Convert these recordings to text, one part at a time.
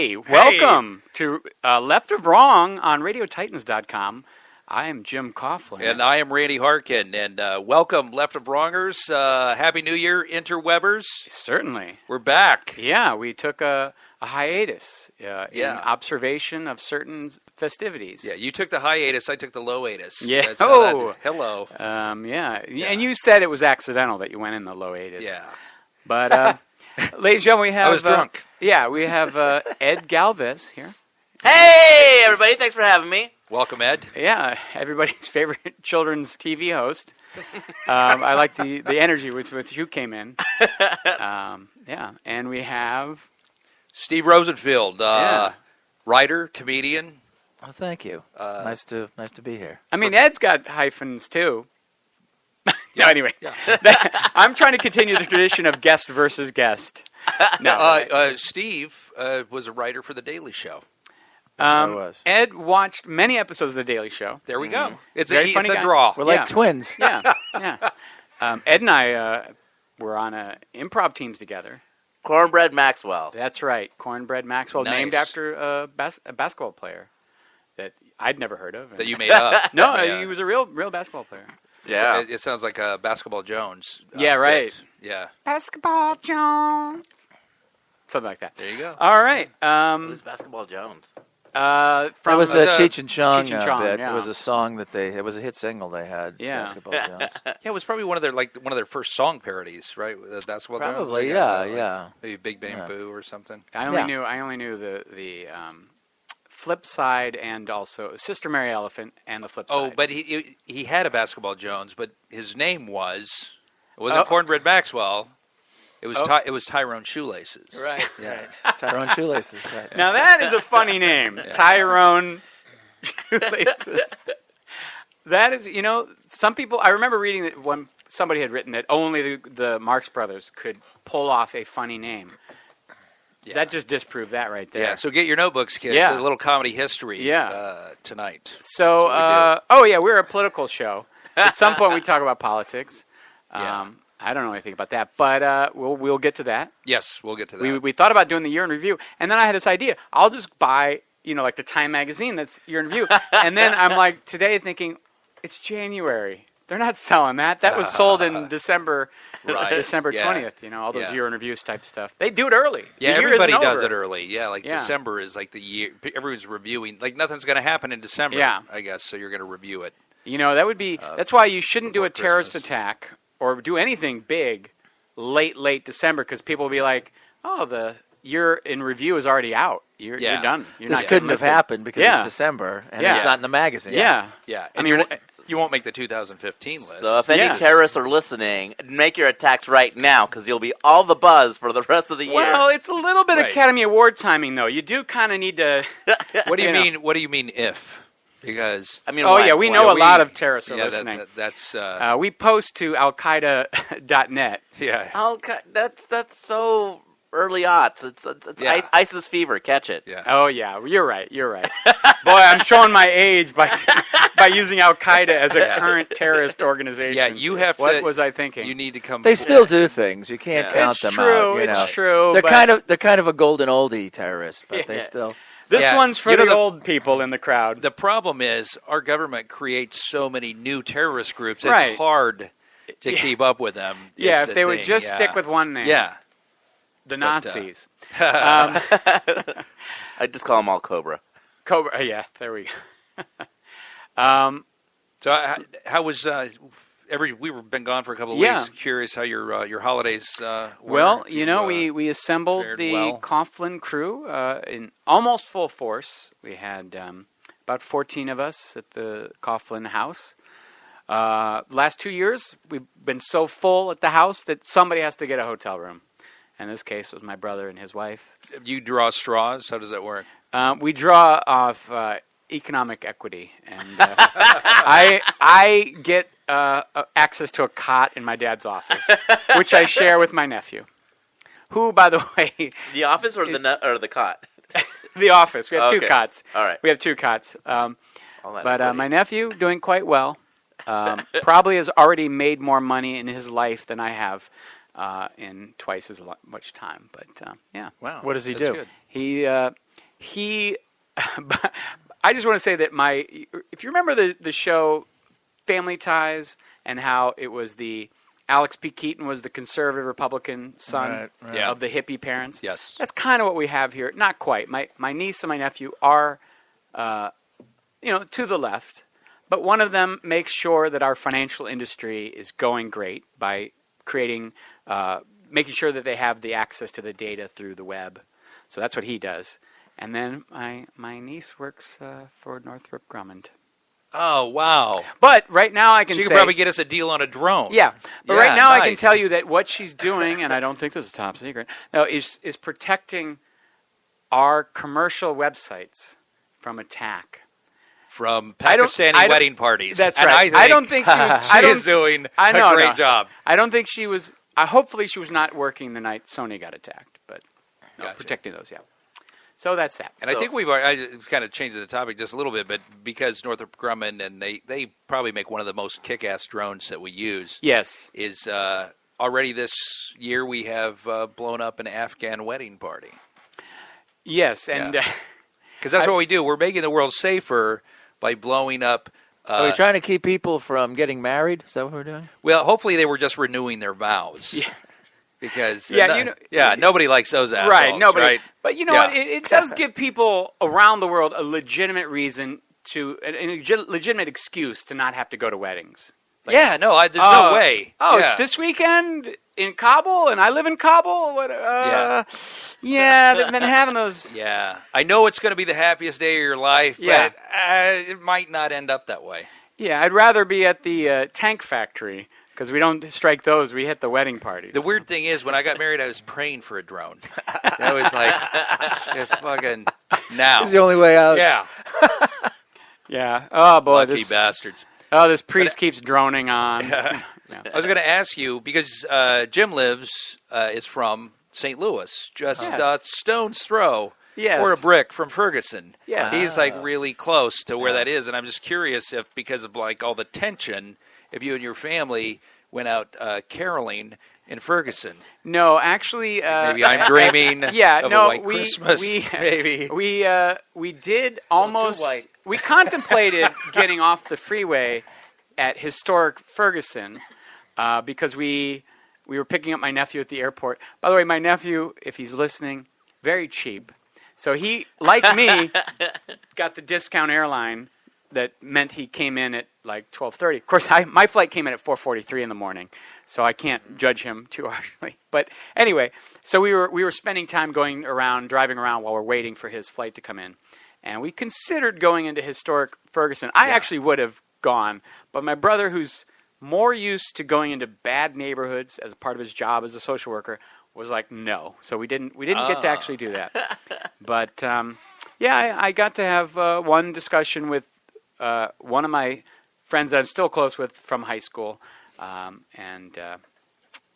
Hey, welcome to Left of Wrong on RadioTitans.com. I am Jim Coughlin. And I am Randy Harkin. And welcome, Left of Wrongers. Happy New Year, interwebbers. Certainly. We're back. Yeah, we took a hiatus in observation of certain festivities. Yeah, you took the hiatus, I took the low-atus. Yeah. Hello. Yeah, and you said it was accidental that you went in the low-atus. Yeah. But, ladies and gentlemen, we have... I was drunk. We have Ed Galvez here. Hey, everybody. Thanks for having me. Welcome, Ed. Yeah, everybody's favorite children's TV host. I like the energy with which you came in. And we have... Steve Rosenfield, writer, comedian. Oh, thank you. Nice to be here. I mean, Ed's got hyphens, too. Anyway. Yeah. I'm trying to continue the tradition of guest versus guest. No, Steve was a writer for The Daily Show. I was. Ed watched many episodes of The Daily Show. There we go. It's Very a funny guy. draw. We're like twins. Yeah. Ed and I were on improv teams together. Cornbread Maxwell. That's right. Cornbread Maxwell, Nice. named after a basketball player that I'd never heard of. That you made up. No, Yeah. he was a real basketball player. Yeah. It sounds like a Basketball Jones. Yeah, right. bit. Yeah. Basketball Jones. Something like that. There you go. All right. Who's Basketball Jones? From That was a Cheech and Chong Cheech and Chong, bit. yeah. It was a song it was a hit single they had. Yeah. Basketball Jones. Yeah, it was probably one of their first song parodies, right? Basketball Jones? Probably, Like, yeah. Maybe Big Bang Boo or something. I only knew the flip side and also Sister Mary Elephant and the flip side. Oh, but he had a Basketball Jones, but his name it wasn't Cornbread Maxwell. It was it was Tyrone Shoelaces. Right. Yeah. Tyrone Shoelaces. Right. Now that is a funny name, Tyrone Shoelaces. That is, some people. I remember reading that when somebody had written that only the Marx Brothers could pull off a funny name. Yeah. That just disproved that right there. Yeah, so get your notebooks, kids. Yeah. A little comedy history tonight. So, we're a political show. At some point, we talk about politics. I don't know anything about that, but we'll get to that. Yes, we'll get to that. We thought about doing the year in review, and then I had this idea. I'll just buy, like the Time magazine that's year in review, and then I'm like today thinking, it's January. They're not selling that. That was sold in December, December 20th. All those year in reviews type stuff. They do it early. Yeah, the year everybody isn't does over. it early. Yeah, December is like the year. Everyone's reviewing. Like nothing's going to happen in December. Yeah. I guess so. You're going to review it. That would be. That's why you shouldn't do a before terrorist Christmas. attack or do anything big late December because people will be like, oh, the year in review is already out. You're done. This couldn't have happened because it's December and it's not in the magazine. Yeah. Yeah. I mean, you won't make the 2015 list. So if any terrorists are listening, make your attacks right now because you'll be all the buzz for the rest of the year. Well, it's a little bit Academy Award timing, though. You do kind of need to. What do you mean? What do you mean if? Because we know a lot of terrorists are listening. That's we post to alqaeda.net. Yeah. That's so early aughts. It's ISIS fever. Catch it. Yeah. Oh yeah, you're right. Boy, I'm showing my age by using Al Qaeda as a current terrorist organization. Yeah, you have to. What was I thinking? You need to come. They still do things. You can't count them out. It's true. They're kind of a golden oldie terrorist, but they still. This one's for the old people in the crowd. The problem is our government creates so many new terrorist groups. It's Right. hard to keep up with them. Yeah, is if the they would thing. just stick with one name. Yeah. The Nazis. I just call them all Cobra. Cobra. Yeah, there we go. So how was we've been gone for a couple of weeks. Curious how your holidays were. Well, we assembled the well. Coughlin crew in almost full force. We had about 14 of us at the Coughlin house. Last 2 years, we've been so full at the house that somebody has to get a hotel room. In this case, it was my brother and his wife. You draw straws. How does that work? We draw off economic equity, and I get access to a cot in my dad's office, which I share with my nephew, who, by the way, The office or the cot? the office. We have two Okay. cots. All right. We have two cots. All that But my nephew doing quite well. Probably has already made more money in his life than I have in twice as much time. But yeah. Wow. What does he That's do? Good. He he. I just want to say that if you remember the show Family Ties and how it was Alex P. Keaton was the conservative Republican son of the hippie parents. Yes, that's kind of what we have here. Not quite. My niece and my nephew are, to the left, but one of them makes sure that our financial industry is going great by creating, making sure that they have the access to the data through the web. So that's what he does. And then my niece works for Northrop Grumman. Oh, wow. But right now I can say... She could probably get us a deal on a drone. Yeah. But right now I can tell you that what she's doing, and I don't think this is top secret, is protecting our commercial websites from attack. From Pakistani wedding parties. That's right. I don't think she was... She is doing a great job. I don't think she was... hopefully she was not working the night Sony got attacked, but protecting those, So that's that. And I think I kind of changed the topic just a little bit, but because Northrop Grumman, and they probably make one of the most kick-ass drones that we use. Yes. Is already this year we have blown up an Afghan wedding party. Yes, and... Because that's what we do. We're making the world safer by blowing up... Are we trying to keep people from getting married? Is that what we're doing? Well, hopefully they were just renewing their vows. Yeah. Because nobody likes those assholes, right? Nobody. Right? But you know what? It does give people around the world a legitimate reason a legitimate excuse to not have to go to weddings. Like, there's no way. It's this weekend in Kabul, and I live in Kabul. They've been having those. Yeah, I know it's going to be the happiest day of your life, but it might not end up that way. Yeah, I'd rather be at the tank factory. Because we don't strike those, we hit the wedding parties. The weird thing is, when I got married, I was praying for a drone. That was like, just fucking now. It's the only way out. Yeah. Yeah. Oh, boy. Lucky bastards. Oh, this priest keeps droning on. I was going to ask you, because Jim is from St. Louis, just stone's throw. Yes. Or a brick from Ferguson. Yes. He's like really close to where that is, and I'm just curious if, because of like all the tension, if you and your family went out caroling in Ferguson. No, actually... maybe I'm dreaming of a white Christmas. Maybe. We did almost... We contemplated getting off the freeway at historic Ferguson because we were picking up my nephew at the airport. By the way, my nephew, if he's listening, very cheap. So he, like me, got the discount airline that meant he came in at like 12:30. Of course, my flight came in at 4:43 in the morning, so I can't judge him too harshly. But anyway, so we were spending time driving around while we're waiting for his flight to come in, and we considered going into historic Ferguson. I actually would have gone, but my brother, who's more used to going into bad neighborhoods as a part of his job as a social worker, was like, no. So we didn't get to actually do that. But I got to have one discussion with one of my friends that I'm still close with from high school,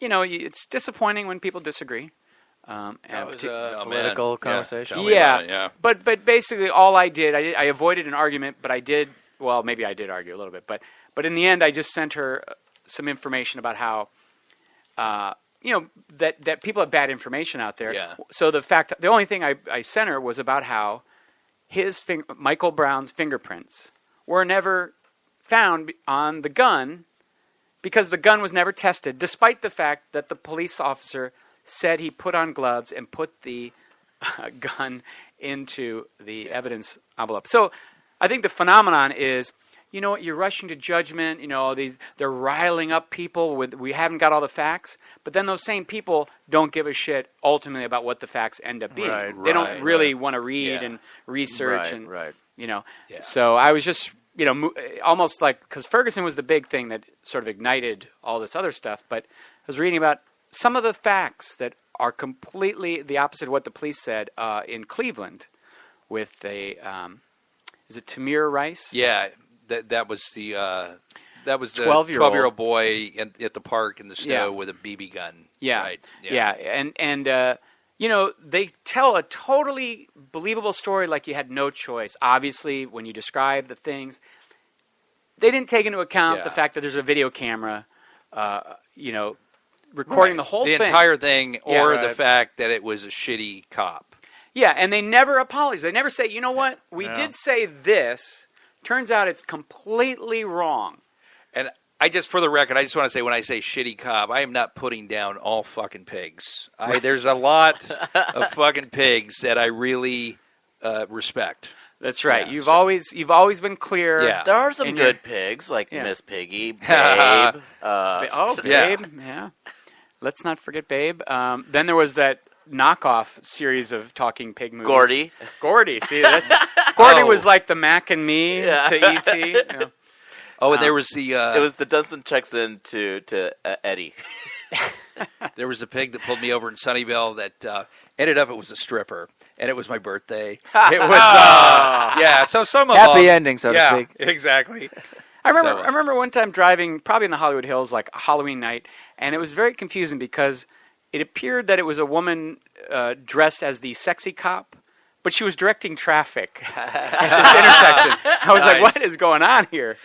it's disappointing when people disagree. That was a political conversation. Yeah. But basically, all I did, I avoided an argument, but I did. Well, maybe I did argue a little bit, but in the end, I just sent her some information about how. That people have bad information out there. Yeah. So the only thing I sent her was about how Michael Brown's fingerprints were never found on the gun because the gun was never tested, despite the fact that the police officer said he put on gloves and put the gun into the evidence envelope. So I think the phenomenon is, you're rushing to judgment. They're riling up people we haven't got all the facts. But then those same people don't give a shit ultimately about what the facts end up being. They don't really want to read and research So I was just almost like, because Ferguson was the big thing that sort of ignited all this other stuff. But I was reading about some of the facts that are completely the opposite of what the police said in Cleveland with is it Tamir Rice? Yeah. That was the 12-year-old boy at the park in the snow with a BB gun. Yeah, right. And they tell a totally believable story like you had no choice. Obviously, when you describe the things, they didn't take into account the fact that there's a video camera, recording the whole thing. The entire thing, or the fact that it was a shitty cop. Yeah, and they never apologize. They never say, you know what, we did say this. Turns out it's completely wrong. And for the record, I just want to say, when I say shitty cop, I am not putting down all fucking pigs. There's a lot of fucking pigs that I really respect. That's right. You've always been clear. Yeah. There are some good pigs, like Miss Piggy, Babe. Babe. Yeah. Yeah. Let's not forget Babe. Then there was that knockoff series of talking pig movies. Gordy. See, Gordy was like the Mac and Me to E.T. Yeah. Oh, and there was the... it was the Dunstan checks in to Eddie. There was a pig that pulled me over in Sunnyvale that ended up, it was a stripper, and it was my birthday. It was, so some of Happy ending, so to speak. Exactly. I remember one time driving, probably in the Hollywood Hills, like a Halloween night, and it was very confusing because it appeared that it was a woman dressed as the sexy cop, but she was directing traffic at this intersection. I was like, what is going on here?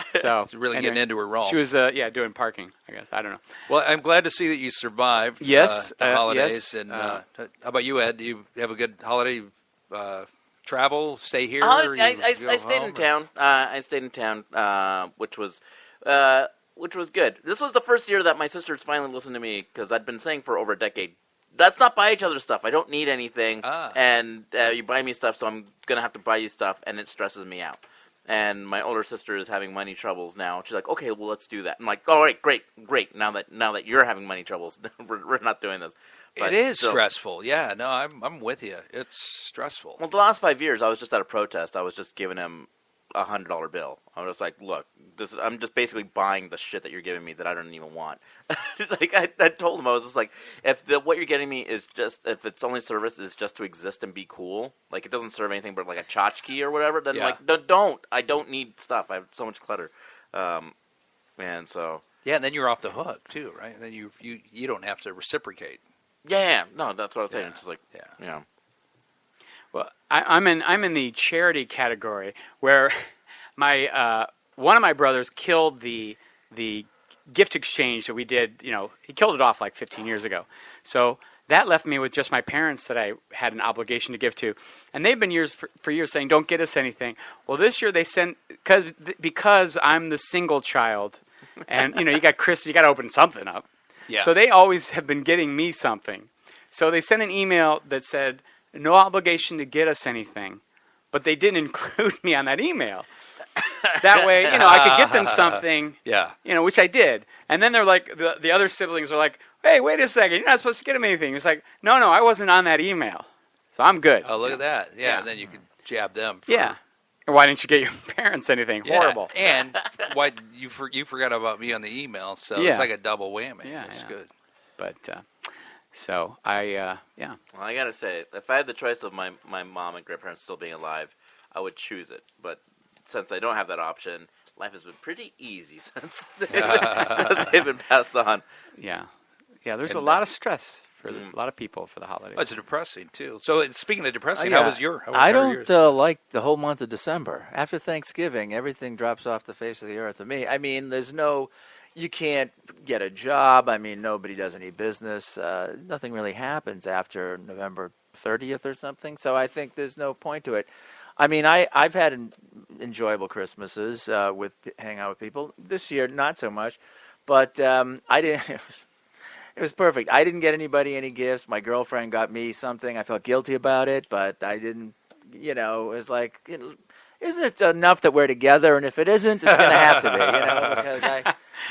So she's really getting into her role. She was, doing parking, I guess. I don't know. Well, I'm glad to see that you survived the holidays. Yes. And how about you, Ed? Do you have a good holiday travel, stay here? I stayed in town. I stayed in town, which was good. This was the first year that my sisters finally listened to me, because I'd been saying for over a decade, let's not buy each other stuff. I don't need anything, and you buy me stuff, so I'm going to have to buy you stuff, and it stresses me out. And my older sister is having money troubles now. She's like, okay, well, let's do that. I'm like, all right, great. Now that you're having money troubles, we're not doing this. But it is stressful. Yeah, no, I'm with you. It's stressful. Well, the last 5 years, I was just at a protest. I was just giving him a $100 bill. I was like, look, I'm just basically buying the shit that you're giving me that I don't even want. Like I told him, I was just like, if what you're getting me is just, if its only service is just to exist and be cool, like it doesn't serve anything but like a tchotchke or whatever, then I don't need stuff. I have so much clutter, and so and then you're off the hook too, right? And then you don't have to reciprocate. Yeah, no, that's what I was saying. It's just like, Well, I'm in the charity category where my one of my brothers killed the gift exchange that we did. He killed it off like 15 years ago. So that left me with just my parents that I had an obligation to give to, and they've been for years saying, "Don't get us anything." Well, this year they sent because I'm the single child, and you got Chris, you got to open something up. Yeah. So they always have been getting me something. So they sent an email that said, no obligation to get us anything, but they didn't include me on that email. That way, I could get them something, which I did. And then they're like, the other siblings are like, hey, wait a second, you're not supposed to get them anything. It's like, no, I wasn't on that email, so I'm good. Oh, look at that. Yeah, and then you could jab them. Or why didn't you get your parents anything? Horrible. And why you forgot about me on the email, so it's like a double whammy. That's good. But... So Well, I gotta say, if I had the choice of my mom and grandparents still being alive, I would choose it. But since I don't have that option, life has been pretty easy since they've been passed on. Yeah. There's a lot of stress for a lot of people for the holidays. Oh, it's depressing too. So speaking of depressing, how was yours? I don't like the whole month of December. After Thanksgiving, everything drops off the face of the earth. For me, I mean, you can't get a job. I mean, nobody does any business. Nothing really happens after November 30th or something. So I think there's no point to it. I mean, I've had enjoyable Christmases hang out with people. This year, not so much. But I didn't. It was perfect. I didn't get anybody any gifts. My girlfriend got me something. I felt guilty about it, but I didn't. It was like, isn't it enough that we're together? And if it isn't, it's going to have to be. Because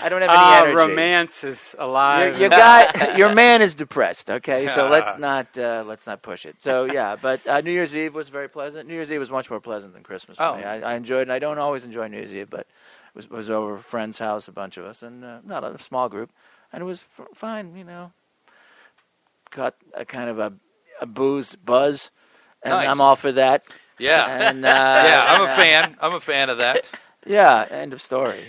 I don't have any energy. Romance is alive. Your man is depressed. Okay, so let's not push it. So but New Year's Eve was very pleasant. New Year's Eve was much more pleasant than Christmas for me. I enjoyed it. And I don't always enjoy New Year's Eve, but it was over a friend's house, a bunch of us, and not a small group, and it was fine. Got a kind of a booze buzz, and nice. I'm all for that. Yeah, and I'm a fan. I'm a fan of that. Yeah, end of story.